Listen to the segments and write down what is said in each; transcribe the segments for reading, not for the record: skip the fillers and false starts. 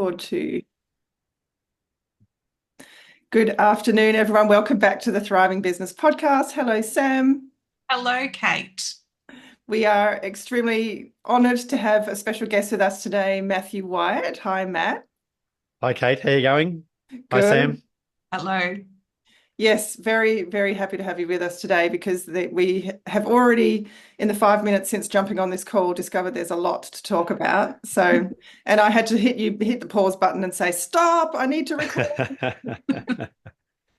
Forward to. Good afternoon, everyone. Welcome back to the Thriving Business Podcast. Hello, Sam. Hello, Kate. We are extremely honoured to have a special guest with us today, Matthew Whyatt. Hi, Matt. Hi, Kate. How you going? Hi, Good. Sam. Hello. Yes, very, very happy to have you with us today because we have already, in the 5 minutes since jumping on this call, discovered there's a lot to talk about. So, and I had to hit the pause button and say, stop, I need to record. It's a bit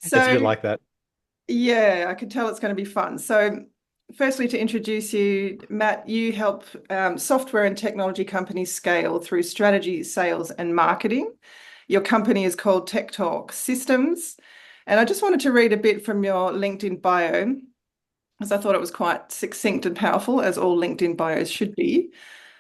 So, like that. yeah, I could tell it's going to be fun. So, firstly, to introduce you, Matt, you help software and technology companies scale through strategy, sales, and marketing. Your company is called Tech Talk Systems. And I just wanted to read a bit from your LinkedIn bio, because I thought it was quite succinct and powerful, as all LinkedIn bios should be.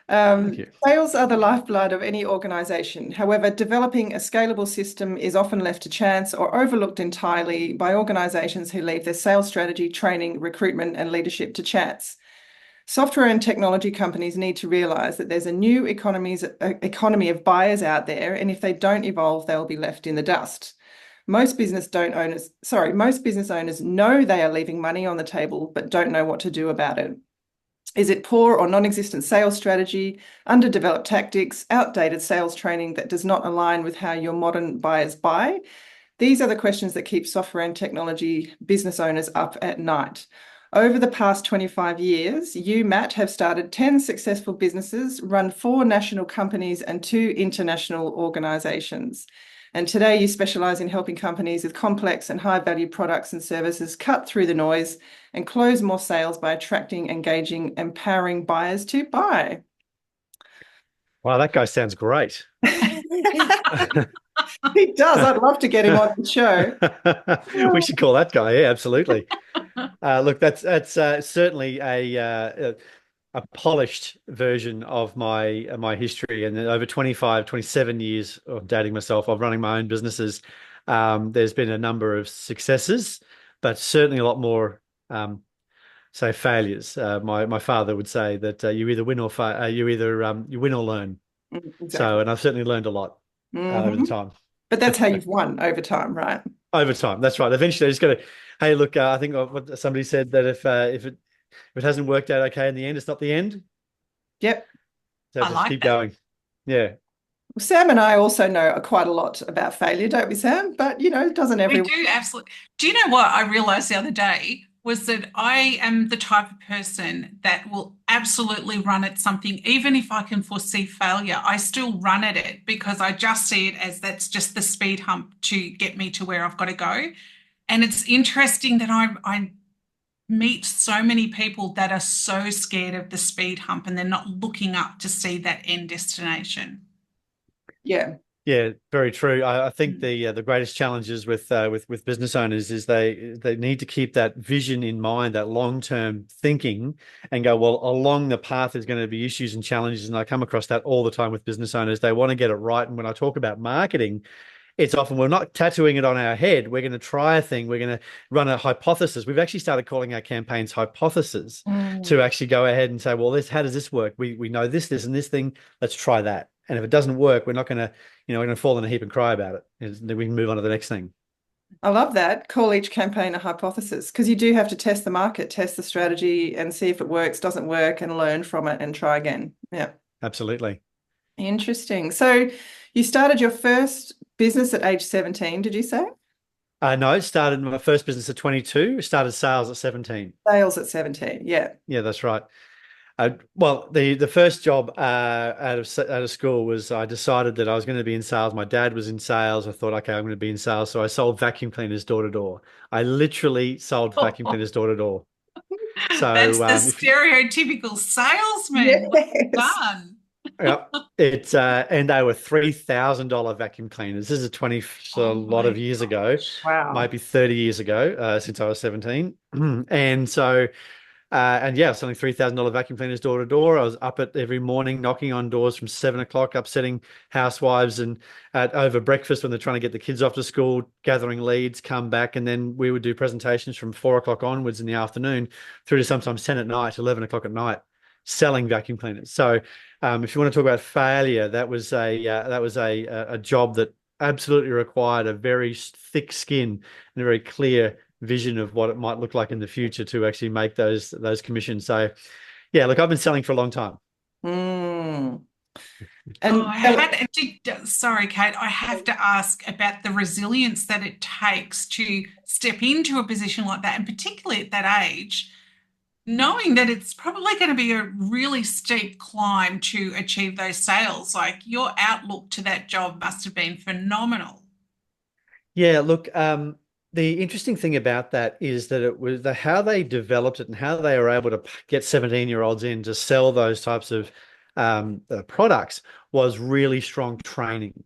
Thank you. Sales are the lifeblood of any organization. However, developing a scalable system is often left to chance or overlooked entirely by organizations who leave their sales strategy, training, recruitment, and leadership to chance. Software and technology companies need to realize that there's a new economy of buyers out there, and if they don't evolve, they'll be left in the dust. Most business owners know they are leaving money on the table, but don't know what to do about it. Is it poor or non-existent sales strategy, underdeveloped tactics, outdated sales training that does not align with how your modern buyers buy? These are the questions that keep software and technology business owners up at night. Over the past 25 years, you, Matt, have started 10 successful businesses, run 4 national companies and 2 international organizations. And today you specialize in helping companies with complex and high-value products and services cut through the noise and close more sales by attracting, engaging, empowering buyers to buy. Wow, that guy sounds great. He does. I'd love to get him on the show. We should call that guy. Yeah, absolutely. Look, that's certainly a polished version of my history, and over 25, 27 years of dating myself, of running my own businesses. There's been a number of successes, but certainly a lot more, say, failures. My father would say that you either win or you win or learn. So, Exactly. and I've certainly learned a lot over the Mhm. time. But that's how you've won over time, right? Over time, that's right. Eventually, I just got to. Hey, look, I think what somebody said that if it hasn't worked out okay in the end, it's not the end. Yep. So I just like keep that. going. Yeah. Sam and I also know quite a lot about failure, don't we, Sam? But, doesn't We everyone? do absolutely. Do you know what I realized the other day was that I am the type of person that will absolutely run at something, even if I can foresee failure, I still run at it because I just see it as that's just the speed hump to get me to where I've got to go. And it's interesting that I meet so many people that are so scared of the speed hump and they're not looking up to see that end destination. Yeah. Yeah, very true. I think the greatest challenges with business owners is they need to keep that vision in mind, that long-term thinking, and go, well, along the path there's going to be issues and challenges, and I come across that all the time with business owners. They want to get it right, and when I talk about marketing, it's often we're not tattooing it on our head. We're going to try a thing. We're going to run a hypothesis. We've actually started calling our campaigns hypotheses Mm. to actually go ahead and say, well, how does this work? We know this, and this thing. Let's try that. And if it doesn't work, we're not going to, we're going to fall in a heap and cry about it. And then we can move on to the next thing. I love that. Call each campaign a hypothesis because you do have to test the market, test the strategy, and see if it works, doesn't work, and learn from it and try again. Yeah. Absolutely. Interesting. So you started your first business at age 17, did you say? No, I started my first business at 22. Started sales at 17. Sales at 17. Yeah. Yeah, that's right. Well, the first job out of school was I decided that I was going to be in sales. My dad was in sales. I thought, okay, I'm going to be in sales. So I sold vacuum cleaners door to door. I literally sold vacuum cleaners door to door. That's So the if stereotypical salesman. Well Yes. done. yeah, it's and they were $3,000 vacuum cleaners. This is a Oh lot my of years ago, gosh. Wow. maybe 30 years ago, since I was 17. And so and yeah, I was selling $3,000 vacuum cleaners door to door. I was up at every morning knocking on doors from 7 o'clock, upsetting housewives and over breakfast when they're trying to get the kids off to school, gathering leads, come back. And then we would do presentations from 4 o'clock onwards in the afternoon through to sometimes 10 at night, 11 o'clock at night. selling vacuum cleaners. So if you want to talk about failure, that was a job that absolutely required a very thick skin and a very clear vision of what it might look like in the future to actually make those commissions. So yeah, look, I've been selling for a long time. Mm. Oh, And sorry, Kate, I have to ask about the resilience that it takes to step into a position like that, and particularly at that age, knowing that it's probably going to be a really steep climb to achieve those sales. Like your outlook to that job must have been phenomenal. Yeah, look, the interesting thing about that is that it was how they developed it and how they were able to get 17-year-olds in to sell those types of products was really strong training.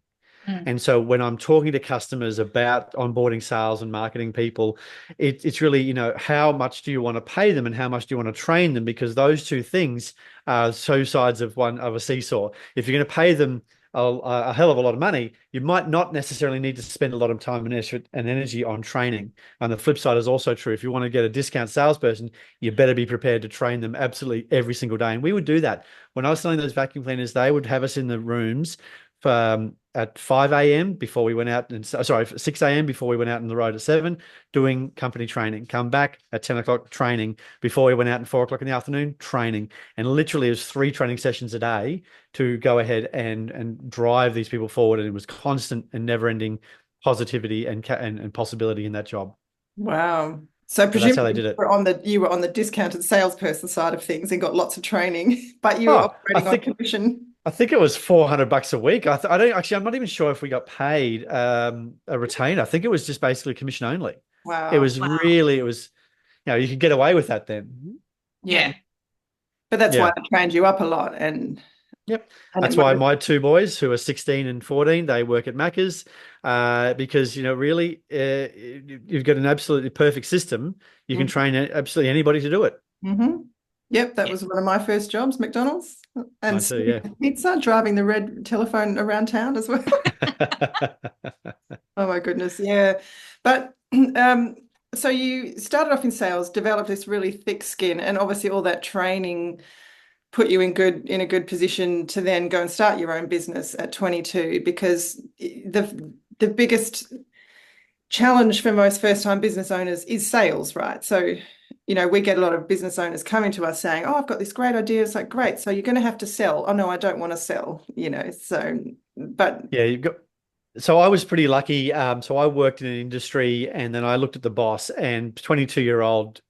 Mm. And so when I'm talking to customers about onboarding sales and marketing people, it's really, how much do you want to pay them and how much do you want to train them? Because those two things are two sides of a seesaw. If you're going to pay them a hell of a lot of money, you might not necessarily need to spend a lot of time and effort and energy on training. And the flip side is also true. If you want to get a discount salesperson, you better be prepared to train them absolutely every single day. And we would do that. When I was selling those vacuum cleaners, they would have us in the rooms at 5 a.m. before we went out, and 6 a.m. before we went out on the road at 7, doing company training. Come back at 10 o'clock training before we went out at 4 o'clock in the afternoon training. And literally it was 3 training sessions a day to go ahead and drive these people forward. And it was constant and never ending positivity and possibility in that job. wow. So So that's how they presumably did it. you were on the discounted salesperson side of things and got lots of training, but you were Oh, operating on commission. I think it was $400 a week. I don't actually. I'm not even sure if we got paid a retainer. I think it was just basically commission only. It Wow. was Wow. really. It was. You could get away with that then. Yeah. Yeah. But that's why Yeah. I trained you up a lot Yep. and it That's why motivated. my two boys, who are 16 and 14, they work at Macca's, because really, you've got an absolutely perfect system. You can train absolutely anybody to do it. Mm-hmm. Yep, that Yeah. was one of my first jobs, McDonald's, and Mine too. Yeah. pizza, driving the red telephone around town as well. Oh my goodness, yeah. But so you started off in sales, developed this really thick skin, and obviously all that training put you in a good position to then go and start your own business at 22, because the biggest challenge for most first-time business owners is sales, right? So, we get a lot of business owners coming to us saying, "Oh, I've got this great idea." It's like, great, so you're going to have to sell. Oh no, I don't want to sell, so but Yeah. You've got. So I was pretty lucky. So I worked in an industry, and then I looked at the boss, and 22-year-old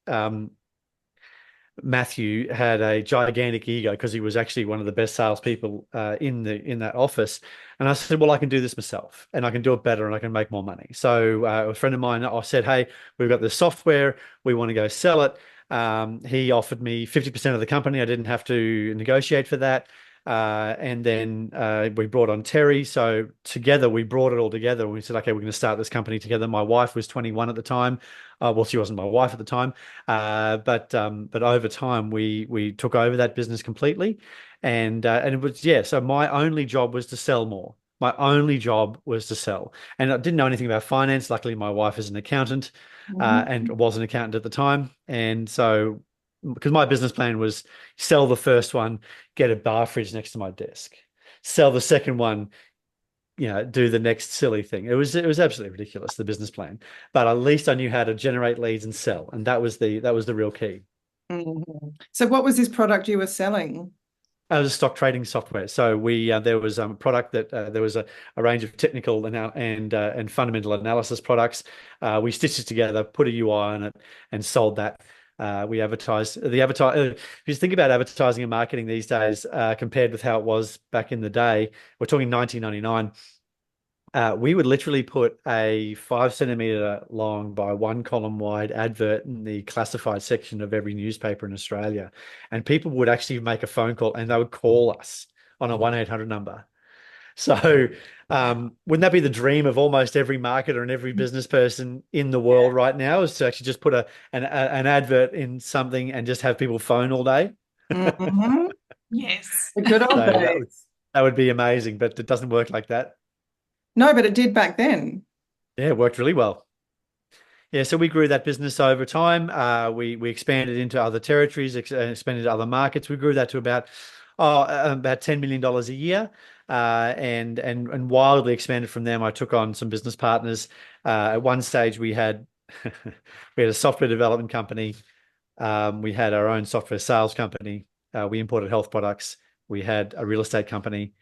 Matthew had a gigantic ego because he was actually one of the best salespeople in that office. And I said, well, I can do this myself, and I can do it better, and I can make more money. So a friend of mine, I said, hey, we've got this software, we want to go sell it. He offered me 50% of the company. I didn't have to negotiate for that. And then we brought on Terry. So together we brought it all together. And we said, okay, we're going to start this company together. My wife was 21 at the time. Well, she wasn't my wife at the time, but over time we took over that business completely, and it was, yeah. So my only job was to sell more. My only job was to sell, and I didn't know anything about finance. Luckily, my wife is an accountant, and was an accountant at the time, and so because my business plan was sell the first one, get a bar fridge next to my desk, sell the second one, do the next silly thing. It was absolutely ridiculous, the business plan. But at least I knew how to generate leads and sell, and that was the real key. Mhm. So what was this product you were selling? It was a stock trading software. So there was a product that there was a range of technical and fundamental analysis products. We stitched it together, put a UI on it, and sold that. We advertised if you think about advertising and marketing these days, compared with how it was back in the day, we're talking 1999. We would literally put a 5 centimeter long by 1 column wide advert in the classified section of every newspaper in Australia. And people would actually make a phone call and they would call us on a 1-800 number. So, wouldn't that be the dream of almost every marketer and every business person in the world right now, is to actually just put an advert in something and just have people phone all day? Mhm. Yes. The good old So days. that would be amazing, but it doesn't work like that. No, but it did back then. Yeah, it worked really well. Yeah, so we grew that business over time. We expanded into other territories, expanded to other markets. We grew that to about $10 million a year, and wildly expanded from there. I took on some business partners. At one stage, we had we had a software development company. We had our own software sales company. We imported health products. We had a real estate company,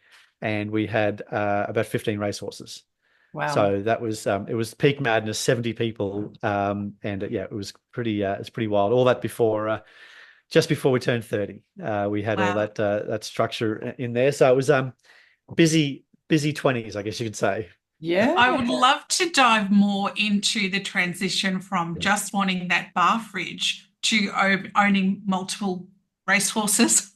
and we had about 15 racehorses. Wow. So that was it was peak madness, 70 people, and yeah, it was it's pretty wild. All that before just before we turned 30. We had all Wow. that structure in there. So it was busy 20s, I guess you could say. Yeah. I would love to dive more into the transition from just wanting that bar fridge to owning multiple racehorses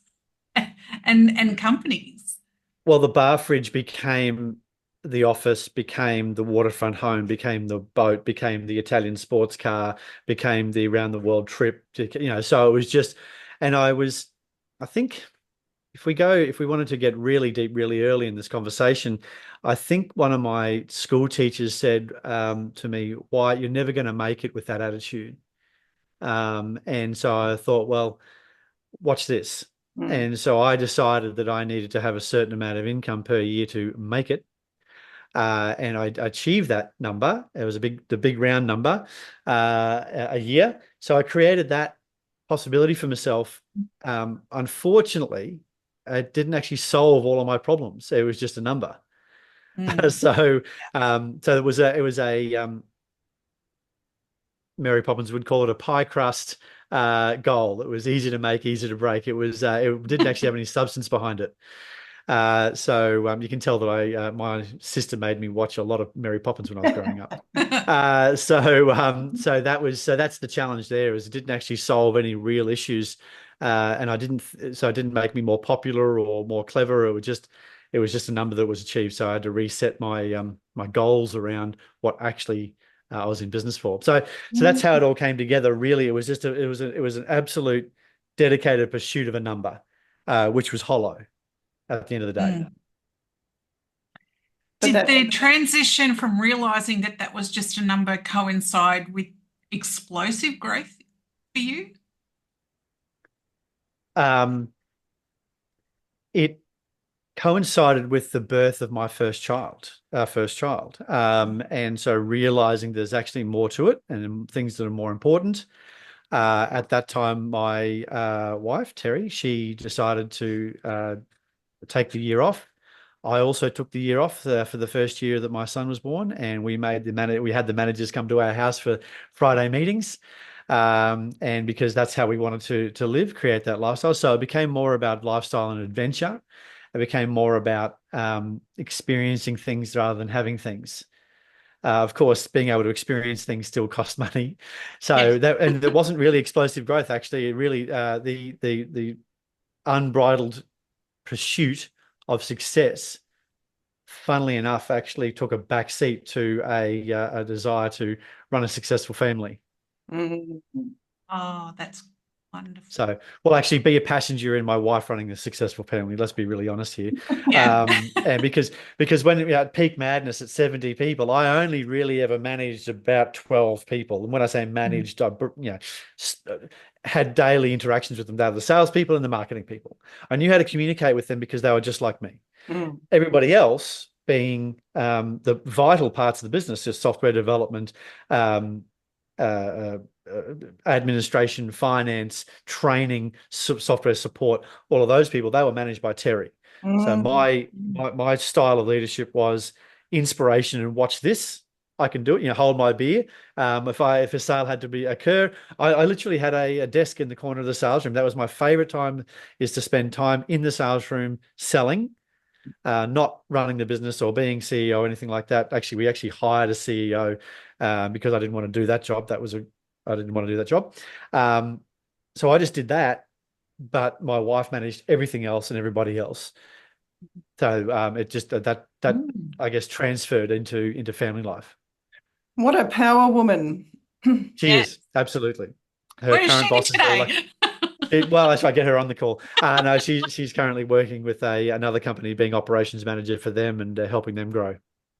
and companies. Well, the bar fridge became the office, became the waterfront home, became the boat, became the Italian sports car, became the around the world trip. So it was just, and I think if we wanted to get really deep, really early in this conversation, I think one of my school teachers said to me, "Why, you're never going to make it with that attitude." And so I thought, well, watch this. Mm. And so I decided that I needed to have a certain amount of income per year to make it. And I achieved that number. It was the big round number a year. So I created that possibility for myself. Unfortunately, it didn't actually solve all of my problems. It was just a number. Mm. So it was a Mary Poppins would call it a pie crust goal. It was easy to make, easy to break. It didn't actually have any substance behind it. So you can tell that my sister made me watch a lot of Mary Poppins when I was growing up. So that's the challenge there, is it didn't actually solve any real issues, and it didn't make me more popular or more clever. It was just a number that was achieved. So I had to reset my goals around what actually I was in business for. So that's how it all came together. Really, it was just it was an absolute dedicated pursuit of a number, which was hollow at the end of the day. Mm. Did the transition from realizing that that was just a number coincide with explosive growth for you? It coincided with the birth of my first child, our first child. And so realizing there's actually more to it and things that are more important. At that time, my wife, Terry, she decided to take the year off. I also took the year off for the first year that my son was born, and we had the managers come to our house for Friday meetings. And because that's how we wanted to live, create that lifestyle. So it became more about lifestyle and adventure. It became more about experiencing things rather than having things. Of course, being able to experience things still costs money. So Yes. and there wasn't really explosive growth. Actually, it really the unbridled pursuit of success, funnily enough, actually took a back seat to a desire to run a successful family. Mm-hmm. Oh, that's wonderful. So, well, actually, be a passenger in my wife running a successful family. Let's be really honest here. Yeah. And because when at peak madness at 70 people, I only really ever managed about 12 people. And when I say managed, had daily interactions with them. They were the salespeople and the marketing people. I knew how to communicate with them because they were just like me. Mm. Everybody else being the vital parts of the business, just software development, administration, finance, training, software support, all of those people, they were managed by Terry. So my style of leadership was inspiration and watch this. I can do it. Hold my beer. If a sale had to occur, I literally had a desk in the corner of the sales room. That was my favorite time, is to spend time in the sales room selling, not running the business or being CEO or anything like that. Actually, we actually hired a CEO because I didn't want to do that job. I didn't want to do that job. So I just did that, but my wife managed everything else and everybody else. So it just that I guess transferred into family life. What a power woman. She Yeah. is, absolutely. Her Where is current she boss is very lucky. today? Well, I try to get her on the call. No, she's currently working with another company, being operations manager for them and helping them grow.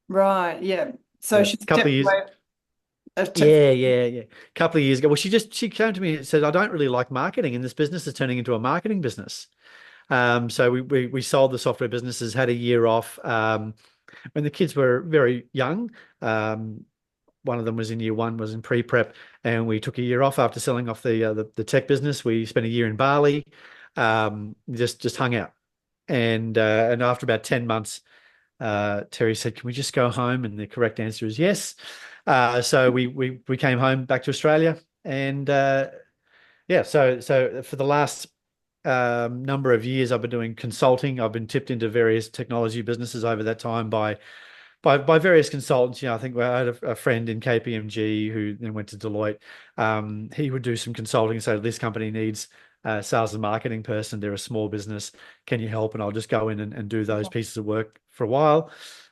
Right, yeah. So Yeah, she couple of stepped years. away. A t- Yeah. A couple of years ago. Well, she came to me and said, I don't really like marketing, and this business is turning into a marketing business. So we sold the software businesses, had a year off. When the kids were very young, one of them was in year one, was in pre-prep, and we took a year off after selling off the tech business. We spent a year in Bali, just hung out, and after about 10 months, Terry said, "Can we just go home?" And the correct answer is yes. So we came home back to Australia, and yeah, so for the last number of years, I've been doing consulting. I've been tipped into various technology businesses over that time by various consultants. I think I had a friend in KPMG who then went to Deloitte. He would do some consulting and say, this company needs a sales and marketing person. They're a small business. Can you help? And I'll just go in and do those pieces of work for a while.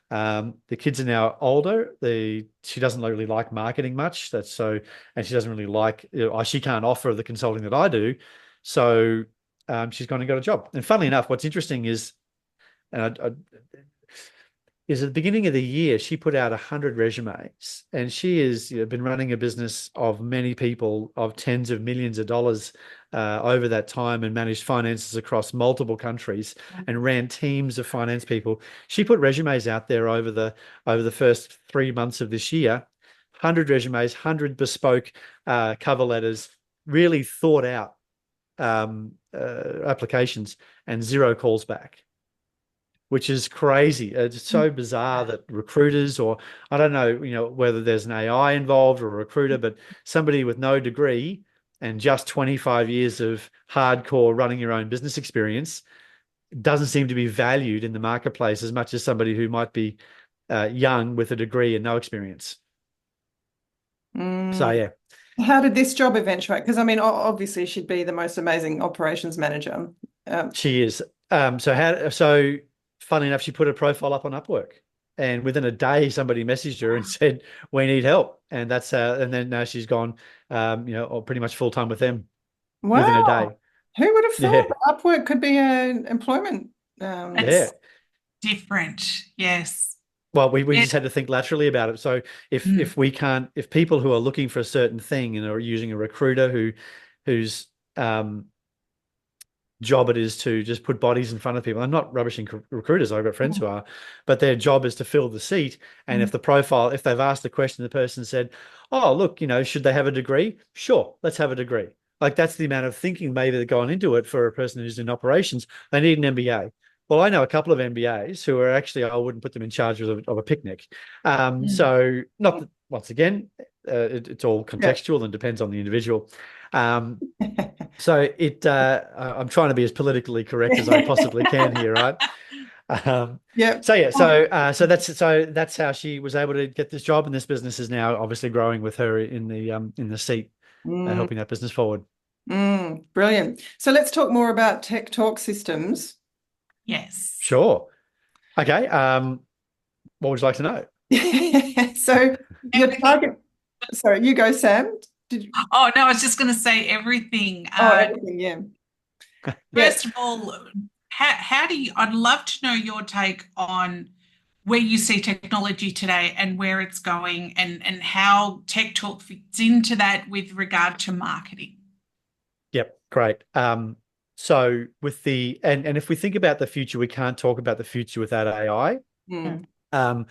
The kids are now older. She doesn't really like marketing much. And she doesn't really like, she can't offer the consulting that I do. So she's gone and got a job. And funnily enough, what's interesting is, and is at the beginning of the year, she put out 100 resumes, and she has been running a business of many people, of tens of millions of dollars over that time, and managed finances across multiple countries and ran teams of finance people. She put resumes out there over the first 3 months of this year, 100 resumes, 100 bespoke cover letters, really thought out applications, and 0 calls back, which is crazy. It's so bizarre that recruiters, or I don't know, whether there's an AI involved or a recruiter, but somebody with no degree and just 25 years of hardcore running your own business experience doesn't seem to be valued in the marketplace as much as somebody who might be young with a degree and no experience. So yeah. How did this job eventuate? Because I mean, obviously she'd be the most amazing operations manager. She is. So funny enough, she put a profile up on Upwork, and within a day, somebody messaged her and said, "We need help." And and then now she's gone, pretty much full time with them within a Wow. day. Who would have Yeah, thought that Upwork could be an employment? yeah. It's different. Yes. Well, we It, just had to think laterally about it. So mm, if people who are looking for a certain thing and are using a recruiter whose job it is to just put bodies in front of people. I'm not rubbishing recruiters. I've got friends who are, but their job is to fill the seat. And mm, if they've asked a question, the person said, "Oh, look, should they have a degree? Sure, let's have a degree." Like, that's the amount of thinking maybe that gone into it for a person who's in operations. They need an MBA. Well, I know a couple of MBAs who are actually, I wouldn't put them in charge of a picnic. mm. So not that, once again, it's all Yeah. contextual and depends on the individual. So I'm trying to be as politically correct as I possibly can here, right? Yeah. So yeah, so that's how she was able to get this job, and this business is now obviously growing with her in the seat, Mm, helping that business forward. brilliant. So let's talk more about Tech Talk systems. Yes. Sure. Okay. What would you like to know? So your Everything. target, sorry, you go, Sam. Did you, Oh, no, I was just going to say everything. everything, yeah. Yeah. First of all, how do you, I'd love to know your take on where you see technology today and where it's going, and how Tech Talk fits into that with regard to marketing. Yep, great. So with and if we think about the future, we can't talk about the future without AI. Mm. Um,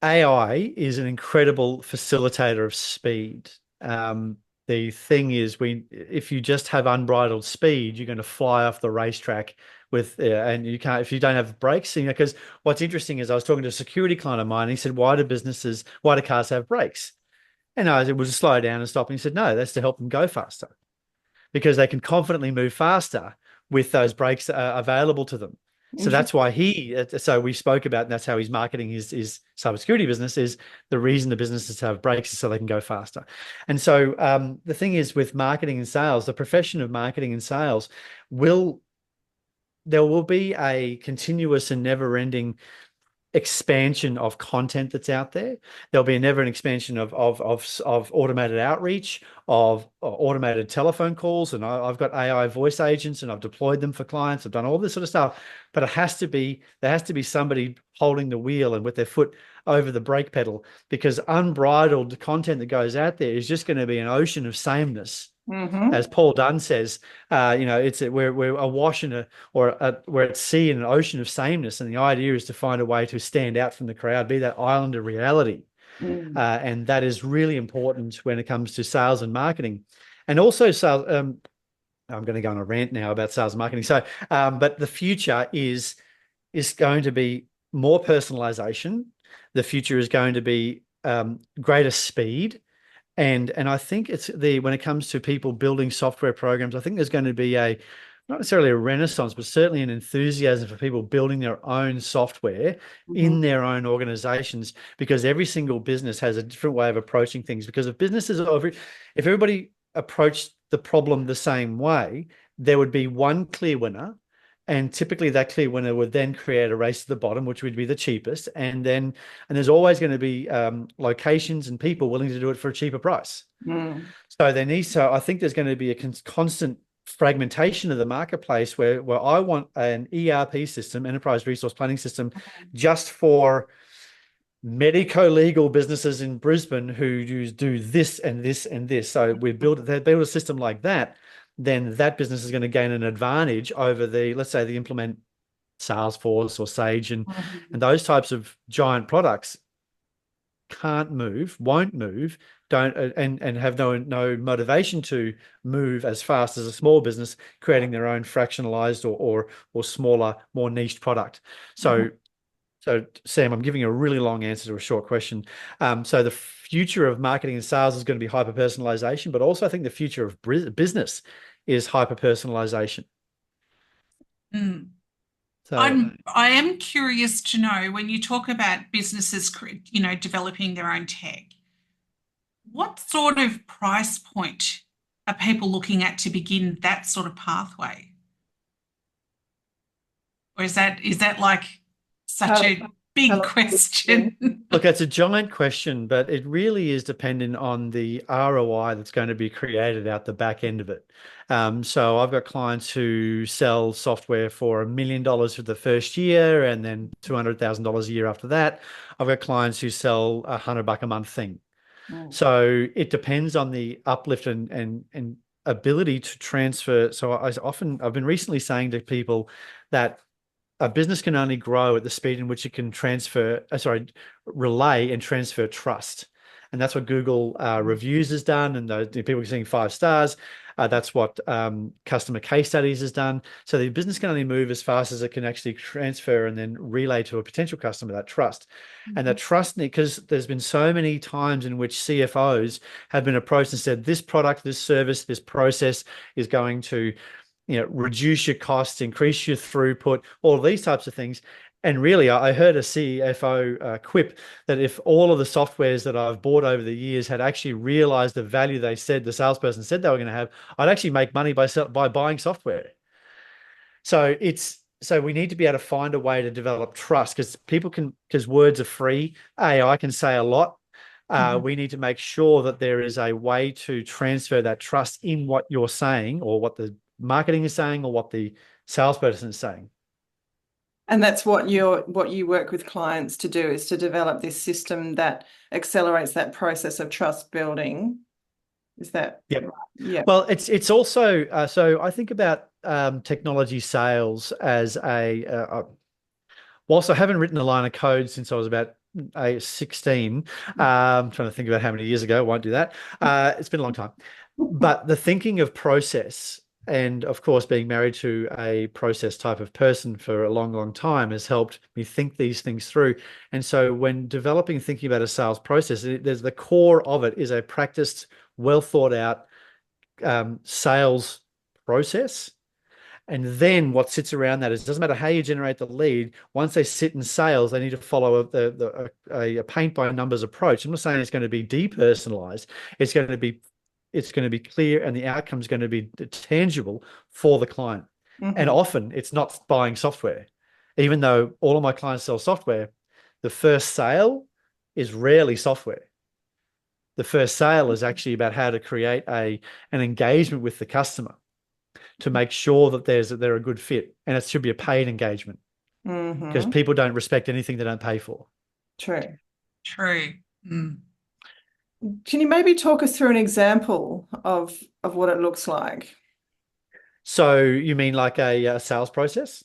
AI is an incredible facilitator of speed. The thing is, if you just have unbridled speed, you're going to fly off the racetrack and you can't, if you don't have brakes. Because what's interesting is I was talking to a security client of mine, and he said, why do cars have brakes? And I said, well, just slow down and stop. And he said, no, that's to help them go faster, because they can confidently move faster with those brakes available to them. So that's why so we spoke about, and that's how he's marketing his cybersecurity business, is the reason the businesses have brakes is so they can go faster. And so the thing is, with marketing and sales, the profession of marketing and sales there will be a continuous and never-ending expansion of content that's out there. There'll be a never-ending expansion of automated outreach, of automated telephone calls, and I've got AI voice agents, and I've deployed them for clients. I've done all this sort of stuff, but there has to be somebody holding the wheel and with their foot over the brake pedal, because unbridled content that goes out there is just going to be an ocean of sameness. As Paul Dunn says, we're awash in we're at sea in an ocean of sameness, and the idea is to find a way to stand out from the crowd, be that island of reality. And that is really important when it comes to sales and marketing. And also sales, I'm going to go on a rant now about sales and marketing. So, but the future is going to be more personalization. The future is going to be greater speed. And I think when it comes to people building software programs, I think there's going to be not necessarily a renaissance, but certainly an enthusiasm for people building their own software in their own organizations, because every single business has a different way of approaching things. Because if everybody approached the problem the same way, there would be one clear winner. And typically that clear winner would then create a race to the bottom, which would be the cheapest. And there's always going to be locations and people willing to do it for a cheaper price. So I think there's going to be a constant fragmentation of the marketplace where I want an ERP system, enterprise resource planning system, just for medico-legal businesses in Brisbane who do this and this and this. So they build a system like that, then that business is going to gain an advantage over let's say they implement Salesforce or Sage and those types of giant products can't move, won't move, don't and have no motivation to move as fast as a small business creating their own fractionalized or smaller, more niched product. So Sam, I'm giving a really long answer to a short question. So the future of marketing and sales is going to be hyper-personalization, but also I think the future of business is hyper-personalization. So I am curious to know, when you talk about businesses, developing their own tech, what sort of price point are people looking at to begin that sort of pathway? Or is that like such a big question? Look, it's a giant question, but it really is dependent on the ROI that's going to be created out the back end of it. So I've got clients who sell software for $1 million for the first year and then $200,000 a year after that. I've got clients who sell $100 a month thing. So it depends on the uplift and ability to transfer. So I've been recently saying to people that a business can only grow at the speed in which it can relay and transfer trust. And that's what Google reviews has done. And the people are seeing 5 stars. That's what customer case studies has done. So the business can only move as fast as it can actually transfer and then relay to a potential customer that trust. And that trust, because there's been so many times in which CFOs have been approached and said, this product, this service, this process is going to reduce your costs, increase your throughput, all these types of things. And really, I heard a CFO quip that if all of the softwares that I've bought over the years had actually realized the value the salesperson said they were going to have, I'd actually make money by buying software. So we need to be able to find a way to develop trust, because words are free. AI can say a lot. We need to make sure that there is a way to transfer that trust in what you're saying, or what the marketing is saying, or what the salesperson is saying. And that's what you work with clients to do, is to develop this system that accelerates that process of trust building. Is that right? Yeah. Well, it's also so I think about technology sales as whilst I haven't written a line of code since I was about 16, I'm trying to think about how many years ago. I won't do that. It's been a long time. But the thinking of process, and of course, being married to a process type of person for a long, long time, has helped me think these things through. And so when developing and thinking about a sales process, there's the core of it is a practiced, well thought out sales process. And then what sits around that is, it doesn't matter how you generate the lead. Once they sit in sales, they need to follow a paint by numbers approach. I'm not saying it's going to be depersonalized. It's going to be clear, and the outcome is going to be tangible for the client. And often it's not buying software. Even though all of my clients sell software, the first sale is rarely software. The first sale is actually about how to create an engagement with the customer to make sure that they're a good fit, and it should be a paid engagement because people don't respect anything they don't pay for. True. True. Mm. Can you maybe talk us through an example of what it looks like? So you mean like a sales process?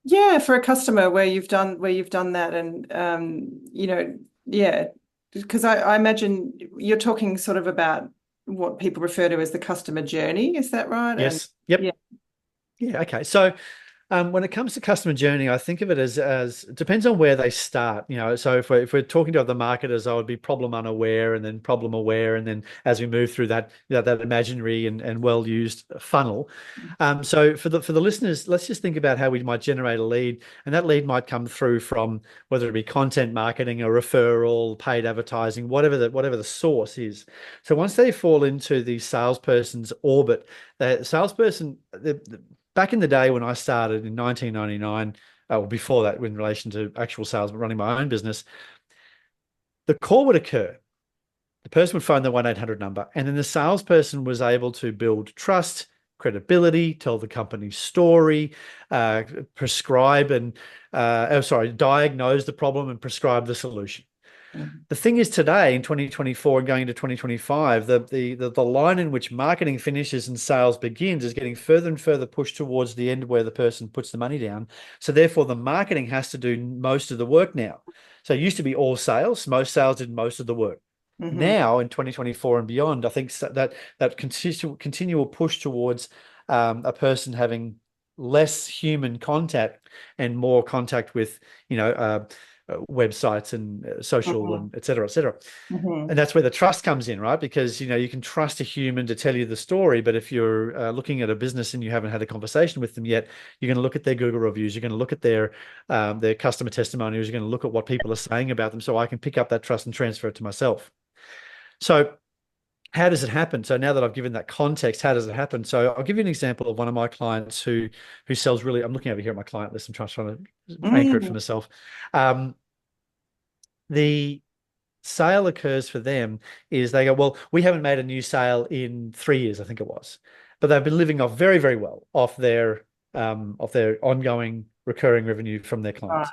Yeah, for a customer where you've done that, and yeah, because I imagine you're talking sort of about what people refer to as the customer journey. Is that right? Yes. Yep. Yeah. Yeah. Okay. So when it comes to customer journey, I think of it as it depends on where they start. So if we're talking to other marketers, I would be problem unaware and then problem aware, and then as we move through that that imaginary and well used funnel. So for the listeners, let's just think about how we might generate a lead, and that lead might come through from whether it be content marketing, a referral, paid advertising, whatever the source is. So once they fall into the salesperson's orbit, the salesperson, back in the day when I started in 1999, or before that, in relation to actual sales, but running my own business, the call would occur. The person would phone the 1-800 number, and then the salesperson was able to build trust, credibility, tell the company's story, prescribe and, diagnose the problem and prescribe the solution. The thing is, today in 2024 and going into 2025, the line in which marketing finishes and sales begins is getting further and further pushed towards the end where the person puts the money down. So therefore, the marketing has to do most of the work now. So it used to be all sales. Most sales did most of the work. Now in 2024 and beyond, I think that continual push towards a person having less human contact and more contact with, websites and social and et cetera, et cetera. And that's where the trust comes in, right? Because, you can trust a human to tell you the story, but if you're looking at a business and you haven't had a conversation with them yet, you're going to look at their Google reviews, you're going to look at their customer testimonials, you're going to look at what people are saying about them, so I can pick up that trust and transfer it to myself. So how does it happen? So now that I've given that context, how does it happen? So I'll give you an example of one of my clients who sells really. I'm looking over here at my client list. I'm trying to anchor it for myself. The sale occurs for them is they go, well, we haven't made a new sale in 3 years, I think it was, but they've been living off very, very well off their ongoing recurring revenue from their clients.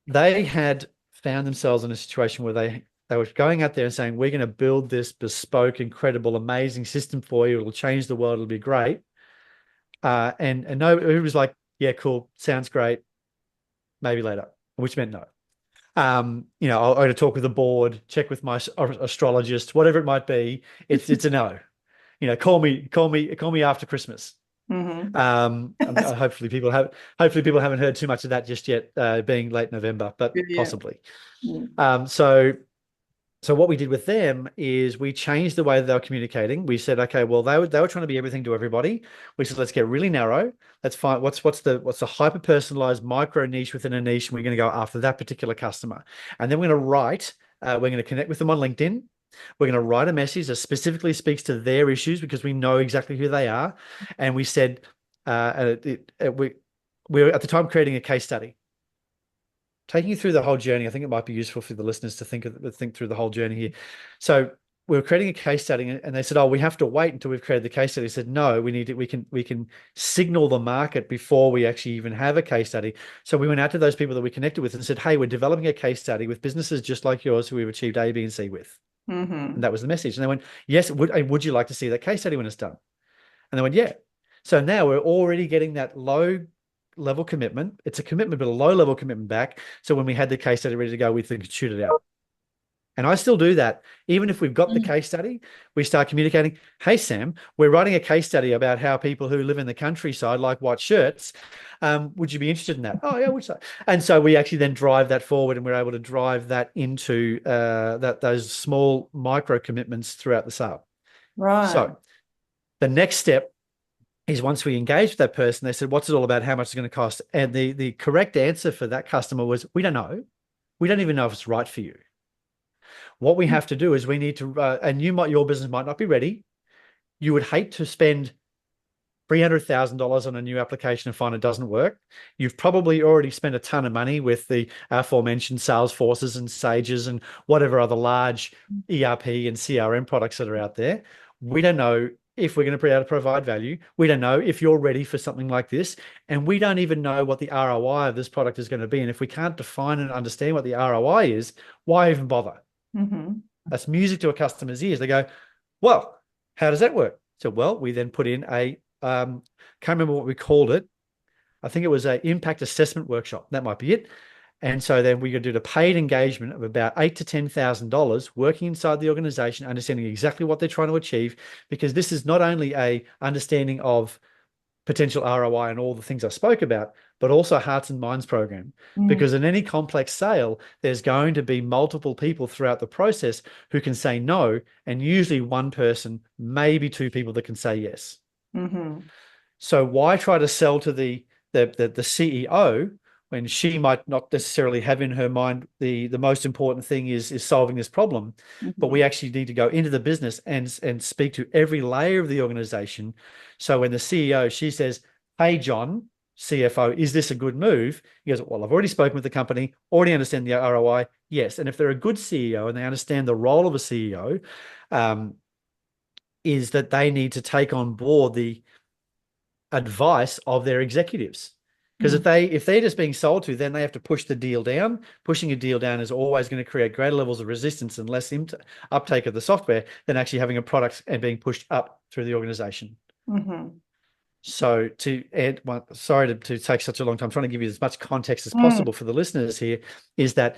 They had found themselves in a situation where they were going out there and saying, we're going to build this bespoke, incredible, amazing system for you. It'll change the world. It'll be great. And no, it was like, yeah, cool. Sounds great. Maybe later, which meant no. I'm going to talk with the board, check with my astrologist, whatever it might be. It's a no. Call me after Christmas. Hopefully people haven't heard too much of that just yet, being late November, but possibly. So what we did with them is we changed the way that they were communicating. We said, okay, well, they were trying to be everything to everybody. We said, let's get really narrow. Let's find what's the hyper personalized micro niche within a niche, and we're going to go after that particular customer. And then we're going to connect with them on LinkedIn. We're going to write a message that specifically speaks to their issues because we know exactly who they are. And we said, we were at the time creating a case study. Taking you through the whole journey, I think it might be useful for the listeners to think through the whole journey here. So we were creating a case study, and they said, "Oh, we have to wait until we've created the case study." I said, "No, we can signal the market before we actually even have a case study." So we went out to those people that we connected with and said, "Hey, we're developing a case study with businesses just like yours who we've achieved A, B, and C with." And that was the message. And they went, "Yes, would you like to see that case study when it's done?" And they went, "Yeah." So now we're already getting that low level commitment. It's a commitment, but a low level commitment back. So when we had the case study ready to go, we could shoot it out. And I still do that. Even if we've got the case study, we start communicating, "Hey, Sam, we're writing a case study about how people who live in the countryside like white shirts. Would you be interested in that?" "Oh, yeah, would you?" And so we actually then drive that forward, and we're able to drive that into those small micro commitments throughout the sale. Right. So the next step is once we engaged with that person, they said, "What's it all about? How much is it going to cost?" And the correct answer for that customer was, "We don't know. We don't even know if it's right for you. What we have to do is we need to, and your business might not be ready. You would hate to spend $300,000 on a new application and find it doesn't work. You've probably already spent a ton of money with the aforementioned Salesforces and Sages and whatever other large ERP and CRM products that are out there. We don't know if we're going to be able to provide value. We don't know if you're ready for something like this. And we don't even know what the ROI of this product is going to be. And if we can't define and understand what the ROI is, why even bother? Mm-hmm. That's music to a customer's ears. They go, well, how does that work? So, well, we then put in a, can't remember what we called it. I think it was an impact assessment workshop. That might be it. And so then we could do the paid engagement of about $8,000 to $10,000 working inside the organization, understanding exactly what they're trying to achieve, because this is not only a understanding of potential ROI and all the things I spoke about, but also hearts and minds program. Because in any complex sale, there's going to be multiple people throughout the process who can say no, and usually one person, maybe two people that can say yes. Mm-hmm. So why try to sell to the CEO when she might not necessarily have in her mind the most important thing is solving this problem? Mm-hmm. But we actually need to go into the business and speak to every layer of the organization. So when the CEO, she says, hey, John, CFO, is this a good move? He goes, well, I've already spoken with the company, already understand the ROI. Yes. And if they're a good CEO and they understand the role of a CEO, is that they need to take on board the advice of their executives. Because if they're just being sold to, then they have to push the deal down. Pushing a deal down is always going to create greater levels of resistance and less uptake of the software than actually having a product and being pushed up through the organization. Mm-hmm. So to add, sorry to take such a long time, I'm trying to give you as much context as possible for the listeners here, is that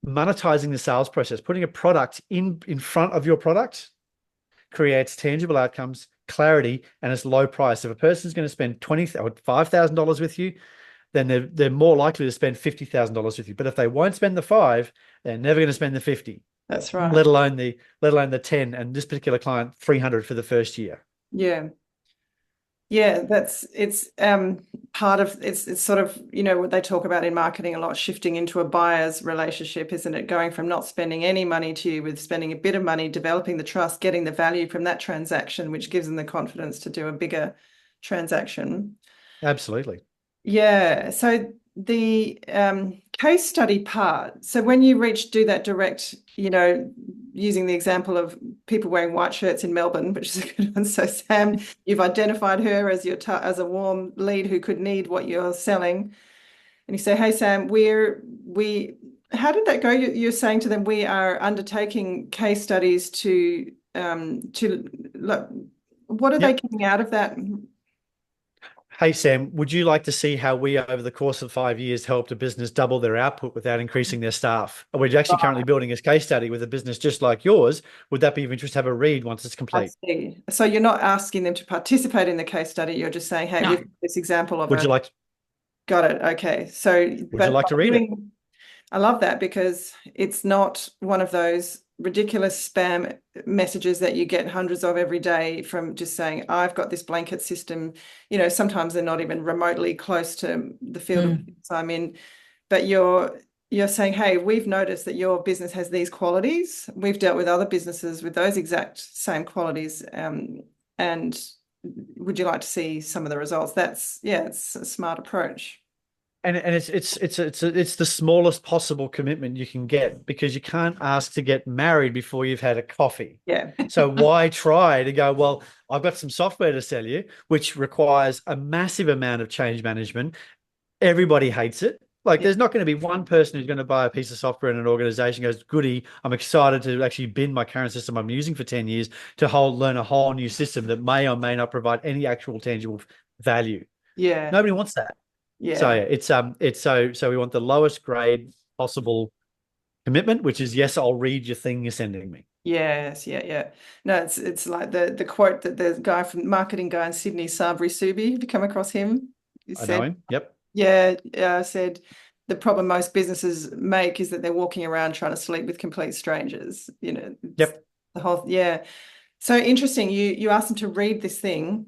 monetizing the sales process, putting a product in front of your product creates tangible outcomes, clarity, and it's low price. If a person's going to spend $20,000 or $5,000 with you, then they're more likely to spend $50,000 with you. But if they won't spend the $5,000, they're never going to spend the $50,000. That's right. Let alone the $10,000, and this particular client $300,000 for the first year. Yeah. Yeah, it's part of it's sort of, what they talk about in marketing a lot, shifting into a buyer's relationship, isn't it? Going from not spending any money to you with spending a bit of money, developing the trust, getting the value from that transaction, which gives them the confidence to do a bigger transaction. Absolutely. Yeah. So the case study part. So when you do that direct, using the example of people wearing white shirts in Melbourne, which is a good one. So Sam, you've identified her as as a warm lead who could need what you're selling, and you say, "Hey Sam, how did that go? You're saying to them, we are undertaking case studies to look. What are they coming out of that?" Hey, Sam, would you like to see how we, over the course of 5 years, helped a business double their output without increasing their staff? We're actually currently building a case study with a business just like yours. Would that be of interest to have a read once it's complete? I see. So you're not asking them to participate in the case study. You're just saying, hey, we've got this example of Would you like? Got it. Okay. So would you like to read it? I love that, because it's not one of those ridiculous spam messages that you get hundreds of every day from just saying, I've got this blanket system. Sometimes they're not even remotely close to the field of business I'm in, but you're saying, hey, we've noticed that your business has these qualities. We've dealt with other businesses with those exact same qualities. And would you like to see some of the results? It's a smart approach. And it's the smallest possible commitment you can get, because you can't ask to get married before you've had a coffee. Yeah. So why try to go, well, I've got some software to sell you, which requires a massive amount of change management. Everybody hates it. There's not going to be one person who's going to buy a piece of software in an organization goes, goody, I'm excited to actually bin my current system I'm using for 10 years to learn a whole new system that may or may not provide any actual tangible value. Yeah. Nobody wants that. Yeah. So we want the lowest grade possible commitment, which is, yes, I'll read your thing you're sending me. Yes, yeah. No, it's like the quote that the guy from marketing guy in Sydney, Sabri Subi, have you come across him? I know him. Yep. Yeah, said the problem most businesses make is that they're walking around trying to sleep with complete strangers. Yep. The whole, yeah. So interesting. You ask them to read this thing,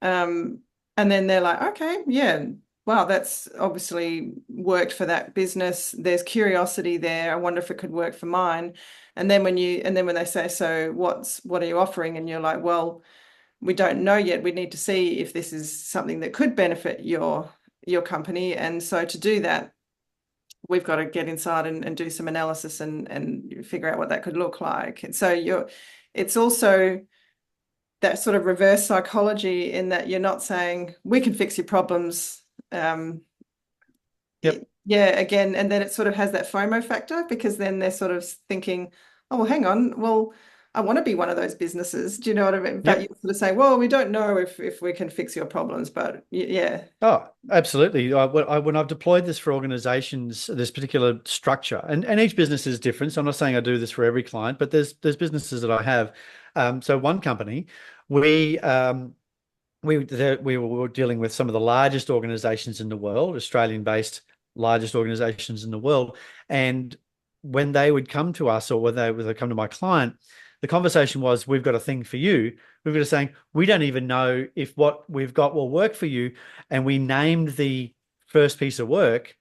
and then they're like, okay, yeah. Wow, that's obviously worked for that business. There's curiosity there. I wonder if it could work for mine. And then when they say, so what are you offering? And you're like, well, we don't know yet. We need to see if this is something that could benefit your company. And so to do that, we've got to get inside and do some analysis and figure out what that could look like. And so it's also that sort of reverse psychology in that you're not saying we can fix your problems. Yep. Yeah, again, and then it sort of has that FOMO factor, because then they're sort of thinking, oh, well, hang on, well, I want to be one of those businesses. Do you know what I mean? But Yep. you sort of say, well, we don't know if we can fix your problems, but yeah. Oh, absolutely. When I've deployed this for organizations, this particular structure, and each business is different. So I'm not saying I do this for every client, but there's businesses that I have. So one company, we were dealing with some of the largest organizations in the world, Australian-based largest organizations in the world. And when they would come to us, or when they would come to my client, the conversation was, we've got a thing for you. We were saying, we don't even know if what we've got will work for you. And we named the first piece of work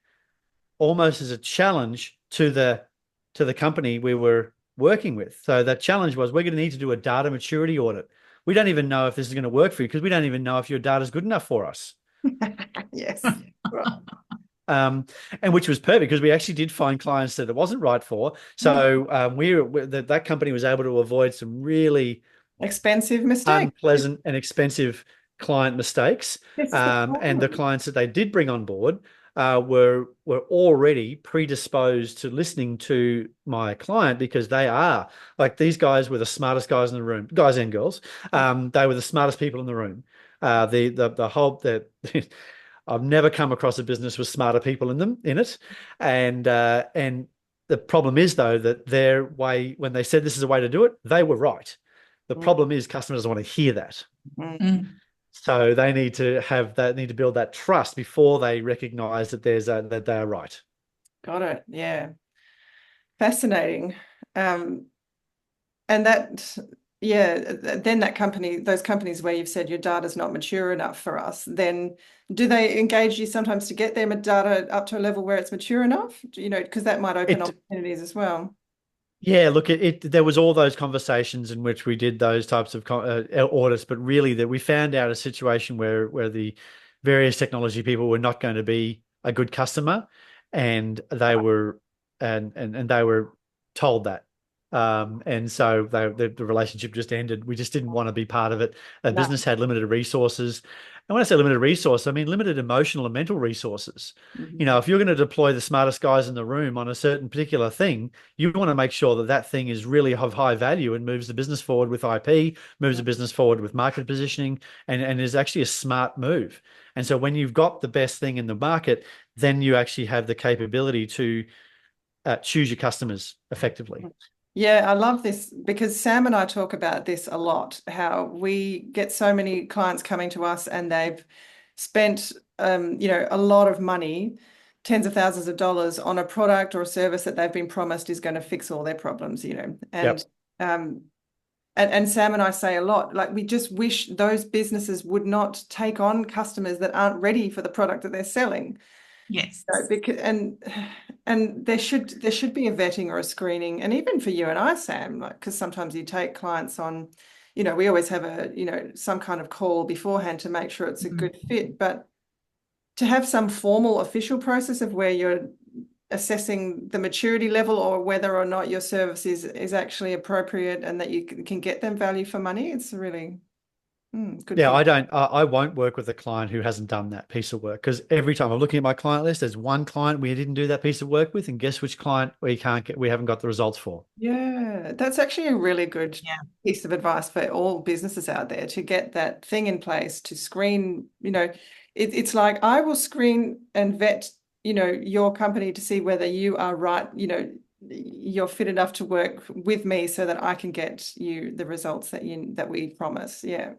almost as a challenge to the company we were working with. So that challenge was, we're going to need to do a data maturity audit. We don't even know if this is going to work for you, because we don't even know if your data is good enough for us. Yes. Right. And which was perfect, because we actually did find clients that it wasn't right for. So that company was able to avoid some really Expensive mistake. unpleasant and expensive client mistakes. And the clients that they did bring on board were already predisposed to listening to my client, because they are, like, these guys were the smartest guys in the room, guys and girls. They were the smartest people in the room. I've never come across a business with smarter people in it. And the problem is, though, that their way, when they said this is a way to do it, they were right. The problem is, customers don't want to hear that. So they need to build that trust before they recognize that that they are right. Got it. Yeah. Fascinating. And that, yeah, then those companies where you've said your data's not mature enough for us, then do they engage you sometimes to get their data up to a level where it's mature enough? You know, because that might open opportunities as well. Yeah, look, there was all those conversations in which we did those types of audits, but really that we found out a situation where the various technology people were not going to be a good customer, and they were and they were told that. And so the relationship just ended. We just didn't want to be part of it. The business had limited resources. And when I say limited resource, I mean limited emotional and mental resources. You know, if you're going to deploy the smartest guys in the room on a certain particular thing, you want to make sure that that thing is really of high value and moves the business forward with IP, moves the business forward with market positioning, and is actually a smart move. And so when you've got the best thing in the market, then you actually have the capability to choose your customers effectively. Yeah, I love this, because Sam and I talk about this a lot, how we get so many clients coming to us and they've spent, a lot of money, tens of thousands of dollars, on a product or a service that they've been promised is going to fix all their problems, and Sam and I say a lot, like, we just wish those businesses would not take on customers that aren't ready for the product that they're selling. Yes. Because and there should be a vetting or a screening, and even for you and I, Sam, like, because sometimes you take clients on, we always have some kind of call beforehand to make sure it's a good fit, but to have some formal official process of where you're assessing the maturity level, or whether or not your service is actually appropriate and that you can get them value for money, it's really good. Yeah, I won't work with a client who hasn't done that piece of work, because every time I'm looking at my client list, there's one client we didn't do that piece of work with, and guess which client we haven't got the results for. Yeah, that's actually a really good piece of advice for all businesses out there, to get that thing in place to screen. It's like, I will screen and vet, your company to see whether you are right, you're fit enough to work with me, so that I can get you the results that we promise. Yeah.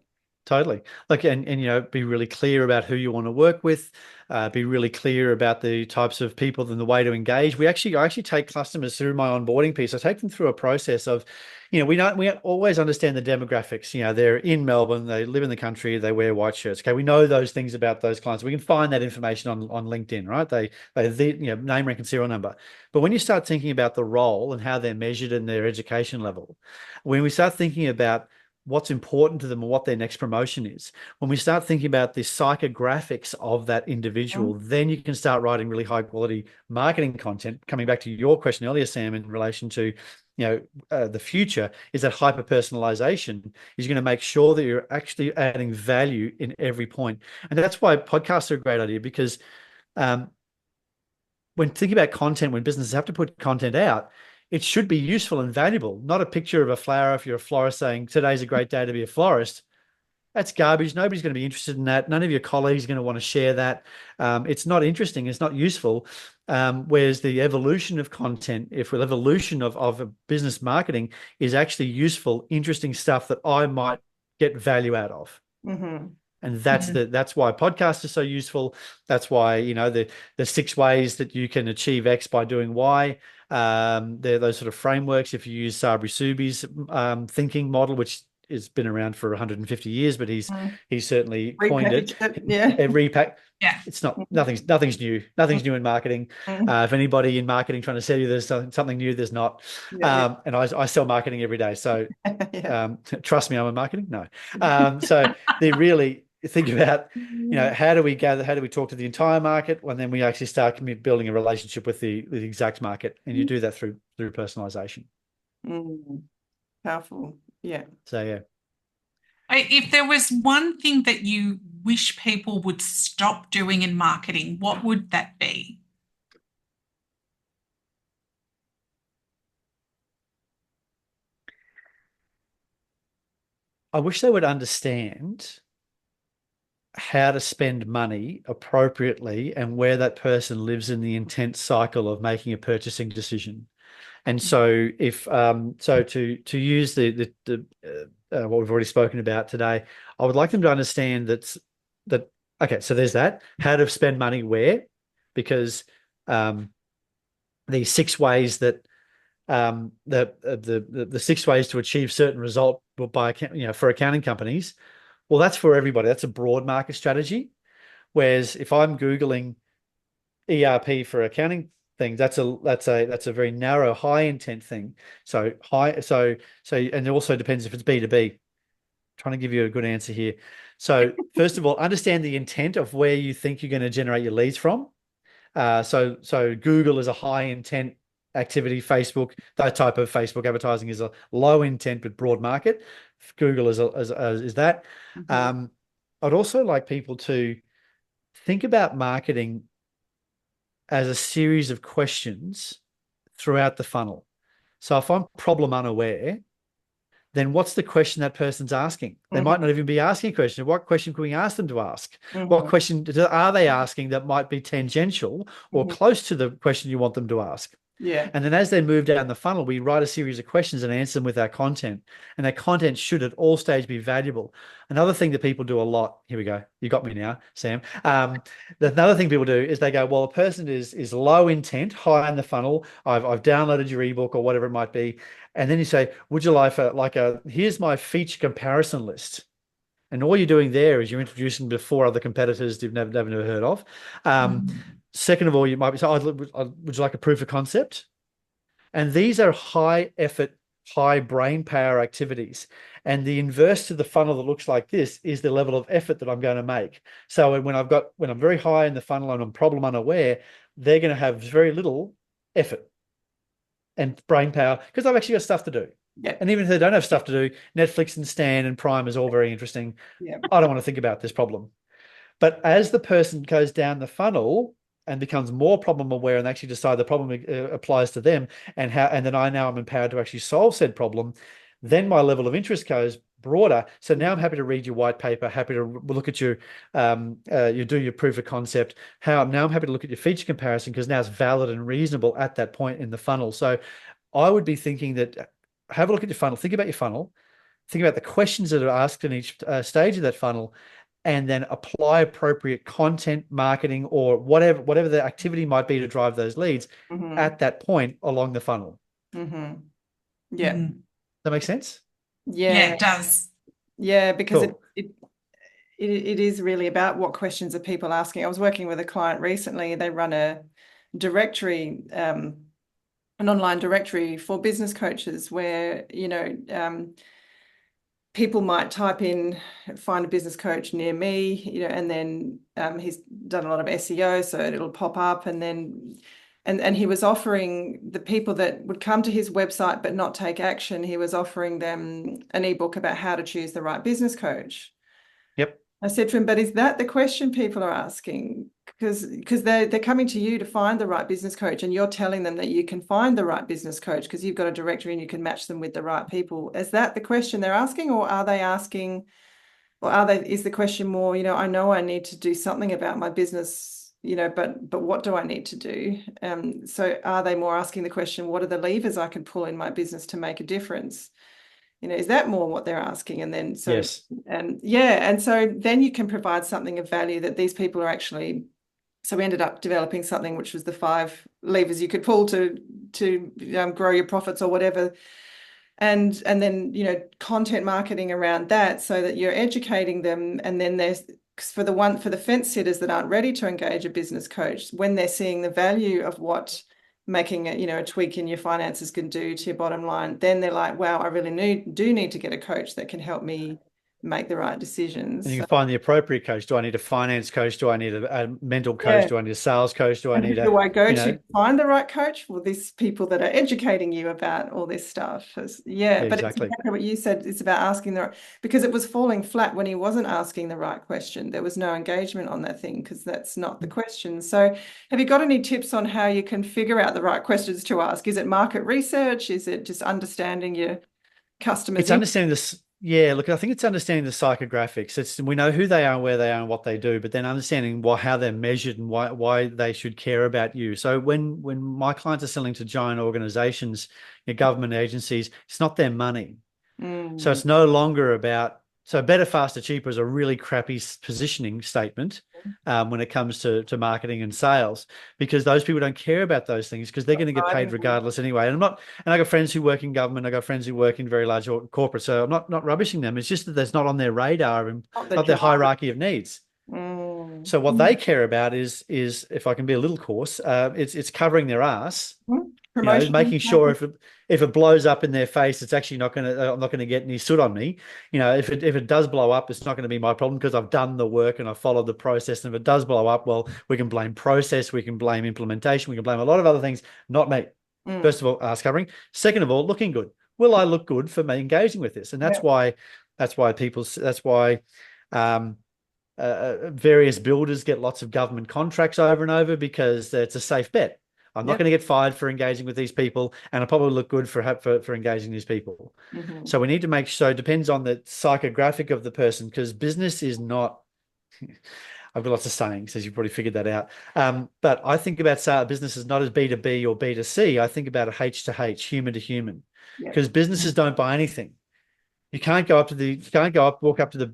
Totally. Like, and be really clear about who you want to work with, be really clear about the types of people and the way to engage. I actually take customers through my onboarding piece. I take them through a process of, we always understand the demographics. They're in Melbourne, they live in the country, they wear white shirts. Okay, we know those things about those clients. We can find that information on LinkedIn, right? They name, rank, and serial number. But when you start thinking about the role and how they're measured in their education level, when we start thinking about what's important to them and what their next promotion is. When we start thinking about the psychographics of that individual, then you can start writing really high quality marketing content. Coming back to your question earlier, Sam, in relation to the future, is that hyper personalization is going to make sure that you're actually adding value in every point. And that's why podcasts are a great idea, because when thinking about content, when businesses have to put content out, it should be useful and valuable, not a picture of a flower. If you're a florist saying today's a great day to be a florist, that's garbage. Nobody's going to be interested in that. None of your colleagues are going to want to share that. It's not interesting. It's not useful. Whereas the evolution of content, if the evolution of a business marketing is actually useful, interesting stuff that I might get value out of. And that's why podcasts are so useful. That's why, the 6 ways that you can achieve X by doing Y. They're those sort of frameworks. If you use Sabri Subi's thinking model, which has been around for 150 years, but he's certainly coined it. Yeah. It's nothing's new. Nothing's new in marketing. If anybody in marketing trying to sell you there's something new, there's not. And I sell marketing every day. So trust me, I'm in marketing. No. So they really think about, how do we talk to the entire market, and then we actually start building a relationship with the exact market, and you do that through personalization. Powerful. Yeah. So yeah. If there was one thing that you wish people would stop doing in marketing, what would that be? I wish they would understand how to spend money appropriately and where that person lives in the intent cycle of making a purchasing decision. And so if to use the what we've already spoken about today, I would like them to understand that okay, so there's that, how to spend money where, because the 6 ways that the 6 ways to achieve certain result by for accounting companies, well, that's for everybody. That's a broad market strategy. Whereas if I'm Googling ERP for accounting thing, that's a very narrow, high intent thing. So and it also depends if it's B2B. Trying to give you a good answer here. So first of all, understand the intent of where you think you're going to generate your leads from. So Google is a high intent activity. Facebook, that type of Facebook advertising is a low intent but broad market. Google is that. I'd also like people to think about marketing as a series of questions throughout the funnel. So if I'm problem unaware, then what's the question that person's asking? They might not even be asking a question. What question can we ask them to ask? What question are they asking that might be tangential or close to the question you want them to ask? Yeah. And then as they move down the funnel, we write a series of questions and answer them with our content. And that content should at all stages be valuable. Another thing that people do a lot, here we go, you got me now, Sam. Another thing people do is they go, well, a person is low intent, high in the funnel. I've downloaded your ebook or whatever it might be. And then you say, would you like here's my feature comparison list. And all you're doing there is you're introducing them to 4 other competitors you've never heard of. Second of all, you might be saying, would you like a proof of concept? And these are high effort, high brain power activities. And the inverse to the funnel that looks like this is the level of effort that I'm going to make. So when I'm very high in the funnel and I'm problem unaware, they're going to have very little effort and brain power because I've actually got stuff to do. Yeah. And even if they don't have stuff to do, Netflix and Stan and Prime is all very interesting. Yeah. I don't want to think about this problem. But as the person goes down the funnel and becomes more problem aware and actually decide the problem applies to them and then I'm empowered to actually solve said problem, then my level of interest goes broader. So now I'm happy to read your white paper, happy to look at your you do your proof of concept. Now I'm happy to look at your feature comparison because now it's valid and reasonable at that point in the funnel. So I would be thinking that have a look at your funnel, think about your funnel, think about the questions that are asked in each stage of that funnel, and then apply appropriate content, marketing, or whatever the activity might be to drive those leads at that point along the funnel. Yeah. Does that make sense? Yeah, it does. Yeah, because Cool. it is really about what questions are people asking. I was working with a client recently. They run a directory, an online directory for business coaches where, people might type in, find a business coach near me, you know, and then he's done a lot of SEO, so it'll pop up, and then and he was offering the people that would come to his website but not take action, he was offering them an ebook about how to choose the right business coach. Yep. I said to him, but is that the question people are asking? Because they're coming to you to find the right business coach, and you're telling them that you can find the right business coach because you've got a directory and you can match them with the right people. Is that the question they're asking, or are they asking, or is the question more, you know, I know I need to do something about my business, you know, but what do I need to do? So are they more asking the question, what are the levers I can pull in my business to make a difference? You know, is that more what they're asking? And then so Yes. and yeah, and so then you can provide something of value that these people are actually. So we ended up developing something which was the 5 levers you could pull to grow your profits or whatever, and then, you know, content marketing around that so that you're educating them. And then there's for the fence sitters that aren't ready to engage a business coach, when they're seeing the value of what making a, you know, a tweak in your finances can do to your bottom line, then they're like, wow, I really do need to get a coach that can help me make the right decisions. And you can find the appropriate coach. Do I need a finance coach? Do I need a mental coach? Do I need a sales coach? Do I need who do I go you to know, find the right coach? Well, these people that are educating you about all this stuff. Yeah, but it's exactly. exactly what you said. It's about asking because it was falling flat when he wasn't asking the right question. There was no engagement on that thing because that's not the question. So have you got any tips on how you can figure out the right questions to ask? Is it market research? Is it just understanding your customers? It's understanding this. Yeah, look, I think it's understanding the psychographics. We know who they are, where they are, and what they do, but then understanding how they're measured and why they should care about you. So when my clients are selling to giant organizations, government agencies, it's not their money. So it's no longer about, so better, faster, cheaper is a really crappy positioning statement when it comes to marketing and sales, because those people don't care about those things because they're going to get paid regardless anyway. And I got friends who work in government, I got friends who work in very large corporate, so I'm not rubbishing them. It's just that that's not on their radar and not their hierarchy of needs. So what they care about is if I can be a little coarse, it's covering their ass. You know, making sure if it blows up in their face, it's actually not going to, I'm not going to get any soot on me. You know, if it does blow up, it's not going to be my problem because I've done the work and I've followed the process. And if it does blow up, well, we can blame process, we can blame implementation, we can blame a lot of other things, not me. First of all, ass covering. Second of all, looking good. Will I look good for me engaging with this? And that's why various builders get lots of government contracts over and over, because it's a safe bet. I'm not going to get fired for engaging with these people, and I probably look good for engaging these people. So we need to make sure, it depends on the psychographic of the person, because business is not, I've got lots of sayings, as you probably figured that out. But I think about businesses not as B2B or B2C. I think about it H to H, human to human, because businesses don't buy anything. You can't walk up to the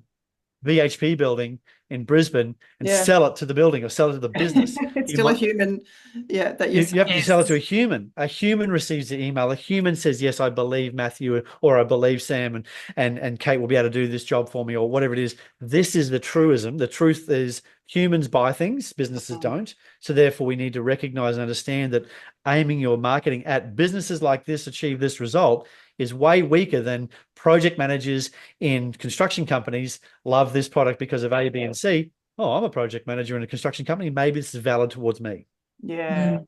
VHP building in Brisbane and sell it to the building or sell it to the business. It's still a human. Yeah, that you have to sell it to a human. A human receives the email. A human says, yes, I believe Matthew, or I believe Sam and Kate will be able to do this job for me, or whatever it is. This is the truism. The truth is humans buy things, businesses don't. So therefore we need to recognize and understand that aiming your marketing at businesses like this achieve this result is way weaker than project managers in construction companies love this product because of A, B, and C. Oh, I'm a project manager in a construction company. Maybe this is valid towards me. Yeah.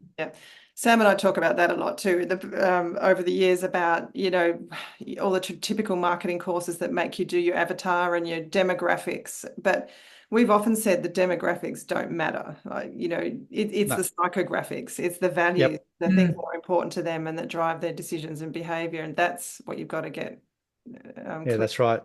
Sam and I talk about that a lot too, over the years, about, you know, all the typical marketing courses that make you do your avatar and your demographics. But we've often said the demographics don't matter. You know, it's the psychographics, it's the values, the things that are important to them and that drive their decisions and behavior. And that's what you've got to get. That's right.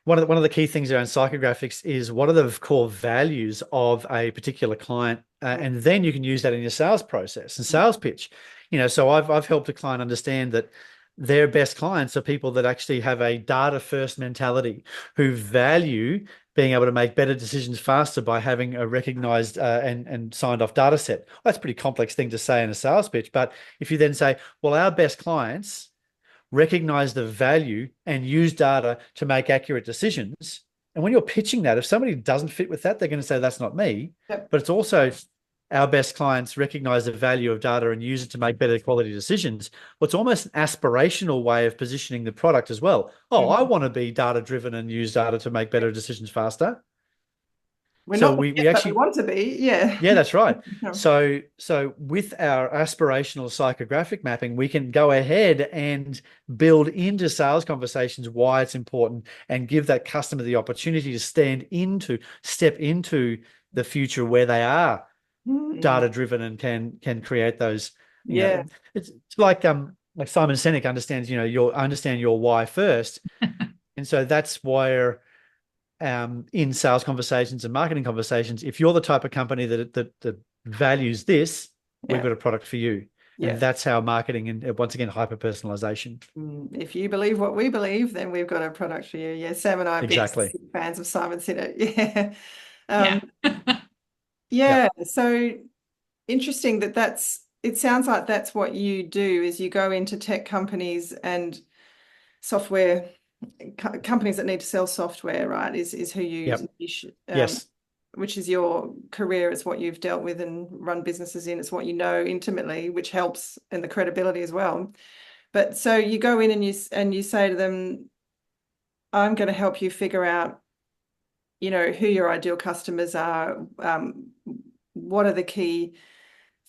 One of the key things around psychographics is what are the core values of a particular client, and then you can use that in your sales process and sales pitch. You know, so I've helped a client understand that their best clients are people that actually have a data first mentality, who value being able to make better decisions faster by having a recognized and signed off data set. Well, that's a pretty complex thing to say in a sales pitch. But if you then say, well, our best clients recognize the value and use data to make accurate decisions. And when you're pitching that, if somebody doesn't fit with that, they're going to say, that's not me. But it's also our best clients recognize the value of data and use it to make better quality decisions. Well, it's almost an aspirational way of positioning the product as well. Oh, I want to be data driven and use data to make better decisions faster. We're So not we yet, but we actually, want to be. Yeah. yeah, that's right. Yeah. So with our aspirational psychographic mapping, we can go ahead and build into sales conversations why it's important and give that customer the opportunity to step into the future where they are data driven and can create those, Yeah. it's like Simon Sinek understands, understand your why first. And so that's where in sales conversations and marketing conversations, if you're the type of company that values this, we've got a product for you. Yeah. And that's how marketing and once again, hyper personalization. If you believe what we believe, then we've got a product for you. Yeah, Sam and I are Exactly. big fans of Simon Sinek. Yeah. Yeah. Yeah. So interesting it sounds like that's what you do is you go into tech companies and software companies that need to sell software, right? Is who you niche, Yes. which is your career, it's what you've dealt with and run businesses in, it's what you know intimately, which helps and the credibility as well. But so you go in and you say to them, I'm going to help you figure out, who your ideal customers are, what are the key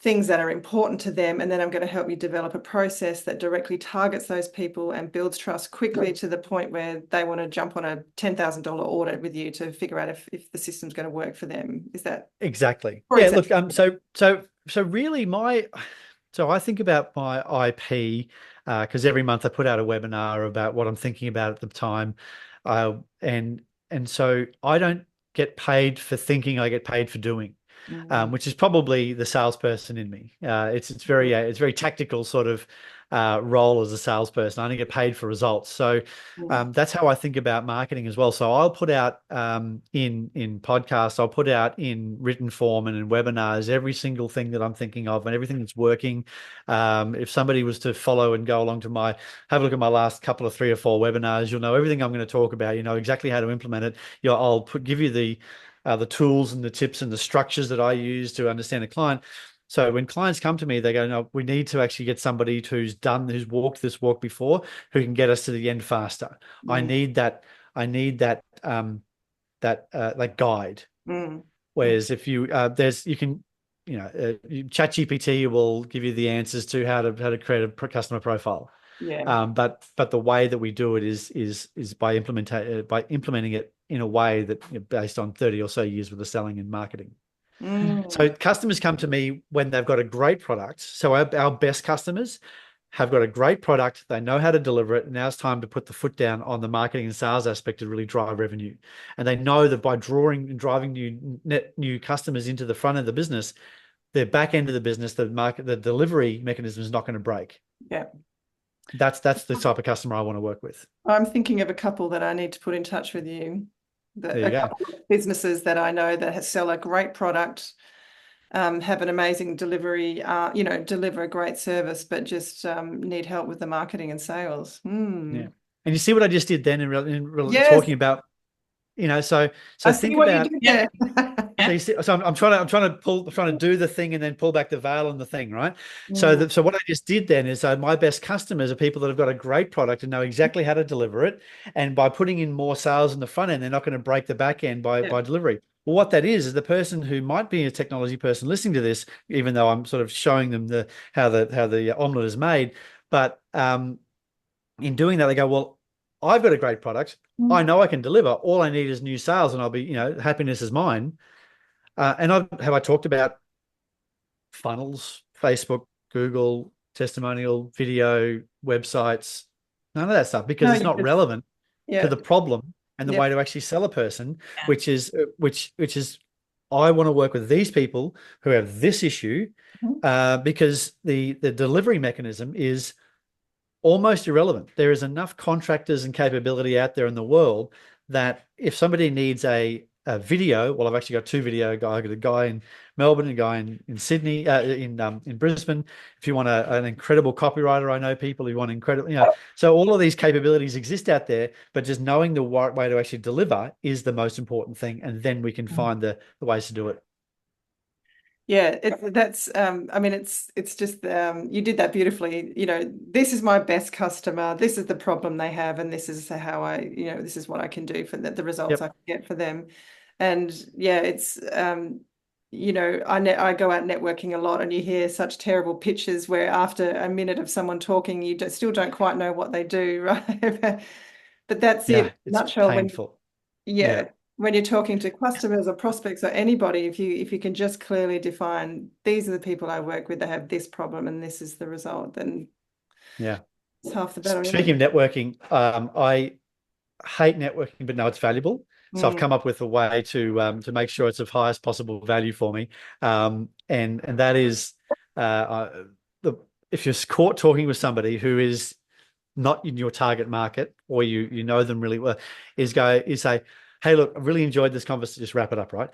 things that are important to them, and then I'm going to help you develop a process that directly targets those people and builds trust quickly to the point where they want to jump on a $10,000 order with you to figure out if the system's going to work for them. Is that exactly? Yeah, look, so really I think about my IP because every month I put out a webinar about what I'm thinking about at the time, and so I don't get paid for thinking, I get paid for doing. Which is probably the salesperson in me. It's very tactical sort of role as a salesperson. I only get paid for results. So that's how I think about marketing as well. So I'll put out in podcasts, I'll put out in written form and in webinars every single thing that I'm thinking of and everything that's working. If somebody was to follow and go along to have a look at my last couple of 3 or 4 webinars, you'll know everything I'm going to talk about. You know exactly how to implement it. I'll give you the tools and the tips and the structures that I use to understand a client. So when clients come to me, they go, no, we need to actually get somebody who's walked this walk before, who can get us to the end faster. I need that guide. Whereas if ChatGPT will give you the answers to how to create a customer profile. Yeah. But the way that we do it is by implementing it in a way that based on 30 or so years worth of selling and marketing. So customers come to me when they've got a great product. So our best customers have got a great product. They know how to deliver it. Now it's time to put the foot down on the marketing and sales aspect to really drive revenue. And they know that by driving new customers into the front of the business, their back end of the business, the delivery mechanism is not going to break. Yeah. That's the type of customer I want to work with. I'm thinking of a couple that I need to put in touch with you. There you go. Couple of businesses that I know that sell a great product, have an amazing delivery, deliver a great service, but just need help with the marketing and sales. Yeah. And you see what I just did then Yes. talking about, so I think see what about you did there. So you see, I'm trying to do the thing and then pull back the veil on the thing, right? So what I just did then is my best customers are people that have got a great product and know exactly how to deliver it. And by putting in more sales in the front end, they're not going to break the back end by delivery. Well, what that is the person who might be a technology person listening to this, even though I'm sort of showing them how the omelet is made. But in doing that, they go, well, I've got a great product. I know I can deliver. All I need is new sales, and I'll be, happiness is mine. And have I talked about funnels, Facebook, Google, testimonial, video, websites, none of that stuff, because it's not relevant to the problem and the way to actually sell a person, which is I want to work with these people who have this issue, because the delivery mechanism is almost irrelevant. There is enough contractors and capability out there in the world that if somebody needs a video, well, I've actually got 2 video guys. I've got a guy in Melbourne and a guy in Sydney, in Brisbane. If you want an incredible copywriter, I know people who want incredible, so all of these capabilities exist out there, but just knowing the right way to actually deliver is the most important thing. And then we can find the ways to do it. Yeah, that's I mean it's just you did that beautifully. This is my best customer, this is the problem they have, and this is how this is what I can do for the results I Yep. can get for them. And yeah, it's I go out networking a lot, and you hear such terrible pitches where after a minute of someone talking, you still don't quite know what they do, right? But that's it, in Yeah, a it's nutshell. painful. Yeah. Yeah, when you're talking to customers or prospects or anybody, if you can just clearly define these are the people I work with, they have this problem and this is the result, then Yeah. it's half the battle, isn't Speaking it? of networking, I hate networking, but know it's valuable. So I've Mm, come up with a way to make sure it's of highest possible value for me. And that is the if you're caught talking with somebody who is not in your target market, or you know them really well, is say, hey, look, I really enjoyed this conversation. Just wrap it up, right?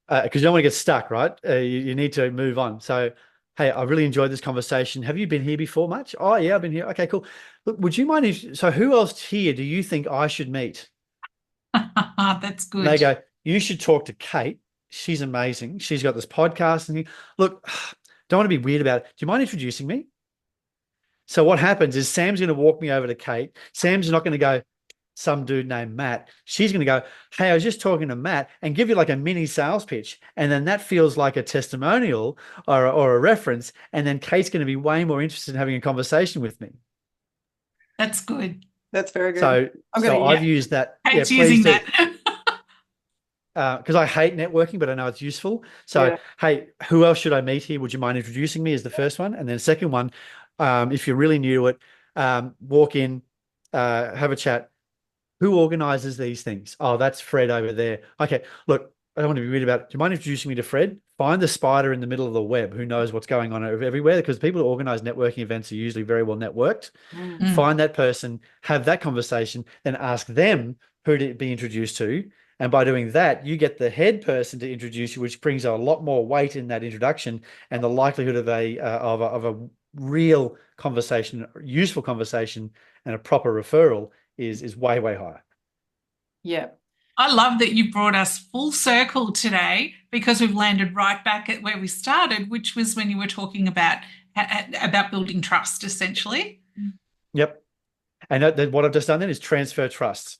Because you don't want to get stuck, right? You need to move on. So, hey, I really enjoyed this conversation. Have you been here before much? Oh, yeah, I've been here. Okay, cool. Look, would you mind so who else here do you think I should meet? That's And they good. go, you should talk to Kate. She's amazing. She's got this podcast. And look, don't want to be weird about it. Do you mind introducing me? So what happens is Sam's going to walk me over to Kate. Sam's not going to go, some dude named Matt. She's going to go, hey, I was just talking to Matt, and give you like a mini sales pitch. And then that feels like a testimonial or a reference. And then Kate's going to be way more interested in having a conversation with me. That's good. that's very good. So, I'm so gonna I've used that. Yeah, Kate's please using do. that. Because I hate networking, but I know it's useful. So, Yeah. hey, who else should I meet here? Would you mind introducing me? Is the first one, and then second one, if you're really new to it, walk in, have a chat. Who organizes these things? Oh, that's Fred over there. Okay, look, I don't want to be weird about it. Do you mind introducing me to Fred? Find the spider in the middle of the web who knows what's going on everywhere, because people who organize networking events are usually very well networked. Mm. Mm. Find that person, have that conversation, then ask them who to be introduced to. And by doing that, you get the head person to introduce you, which brings a lot more weight in that introduction, and the likelihood of a real conversation, useful conversation, and a proper referral is way, way higher. Yeah. I love that you brought us full circle today because we've landed right back at where we started, which was when you were talking about building trust, essentially. Yep. And what I've just done then is transfer trust.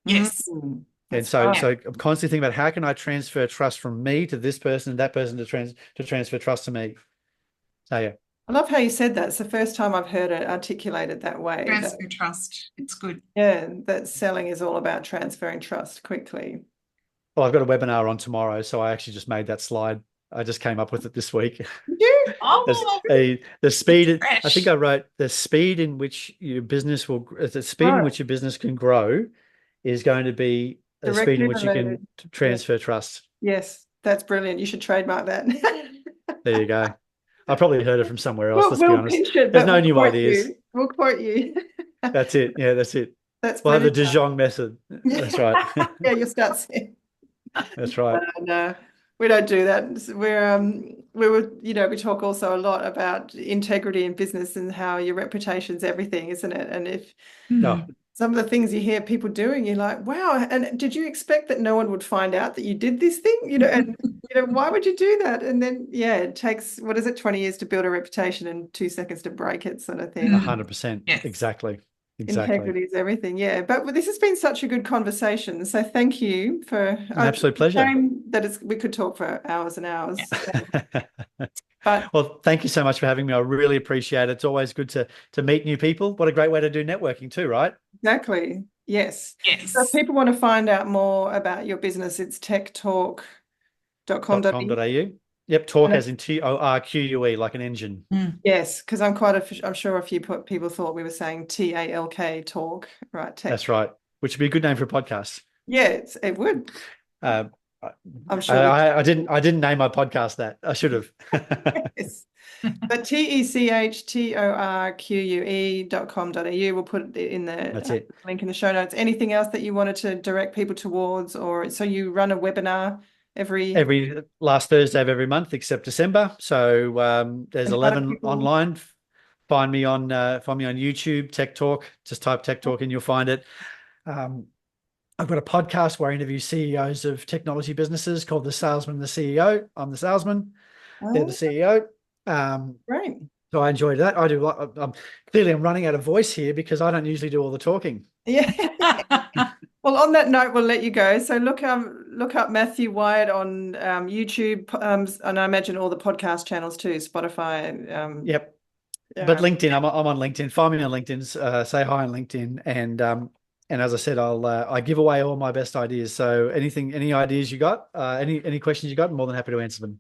Yes. Mm. And That's so, right. so I'm constantly thinking about how can I transfer trust from me to this person and that person to transfer trust to me. So yeah, I love how you said that. It's the first time I've heard it articulated that way. Transfer trust. It's good. Yeah, that selling is all about transferring trust quickly. well, I've got a webinar on tomorrow, so I actually just made that slide. I just came up with it this week. You Oh, The speed. I think fresh. I wrote the speed in which your business right, can grow is going to be the speed in directly which you related. can Yeah. transfer trust. Yes, that's brilliant. You should trademark that. There you go. I probably heard it from somewhere else. We'll, Let's be we'll honest. pinch it, There's but no we'll new quote ideas. you. We'll quote you. That's it. Yeah, that's it. That's We'll have the brilliant. De Jong method. That's right. Yeah, you'll start seeing. That's right. No, we don't do that. We talk also a lot about integrity in business and how your reputation's everything, isn't it? And if No, some of the things you hear people doing, you're like, wow, and did you expect that no one would find out that you did this thing? And why would you do that? And then yeah, it takes, what is it, 20 years to build a reputation and 2 seconds to break it, sort of thing. 100%. Yes. Exactly. Integrity is everything, yeah. But this has been such a good conversation. So thank you for An absolute pleasure. shame that we could talk for hours and hours. But Well, thank you so much for having me. I really appreciate it. It's always good to meet new people. What a great way to do networking too, right? exactly, yes. Yes. So if people want to find out more about your business, it's techtalk.com.au. .com.au. Yep, talk as in TORQUE, like an engine. Yes, because I'm sure a few people thought we were saying TALK talk, right? Tech. That's right. Which would be a good name for a podcast. Yeah, it would. I'm sure I didn't name my podcast that. I should have. Yes. But techtorque.com.au, we'll put it in the That's it. link in the show notes. Anything else that you wanted to direct people towards, or so you run a webinar every last Thursday of every month except December. So there's 11 online. Find me on YouTube, Tech Talk. Just type Tech Talk and you'll find it. I've got a podcast where I interview CEOs of technology businesses called The Salesman and the CEO. I'm the salesman. They're the CEO. Great. So I enjoyed that. I do. I'm running out of voice here because I don't usually do all the talking. Yeah. Well, on that note, we'll let you go. So look up Matthew Whyatt on YouTube, and I imagine all the podcast channels too, Spotify. Yep. But LinkedIn, I'm on LinkedIn. Find me on LinkedIn. Say hi on LinkedIn, and as I said, I give away all my best ideas. So any ideas you got, any questions you got, I'm more than happy to answer them.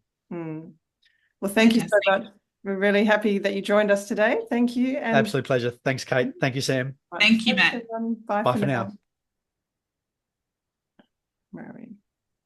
Well, thank you so much. We're really happy that you joined us today. Thank you. And absolute pleasure. Thanks, Kate. Thank you, Sam. Thank you, Matt. Bye for now. Mary.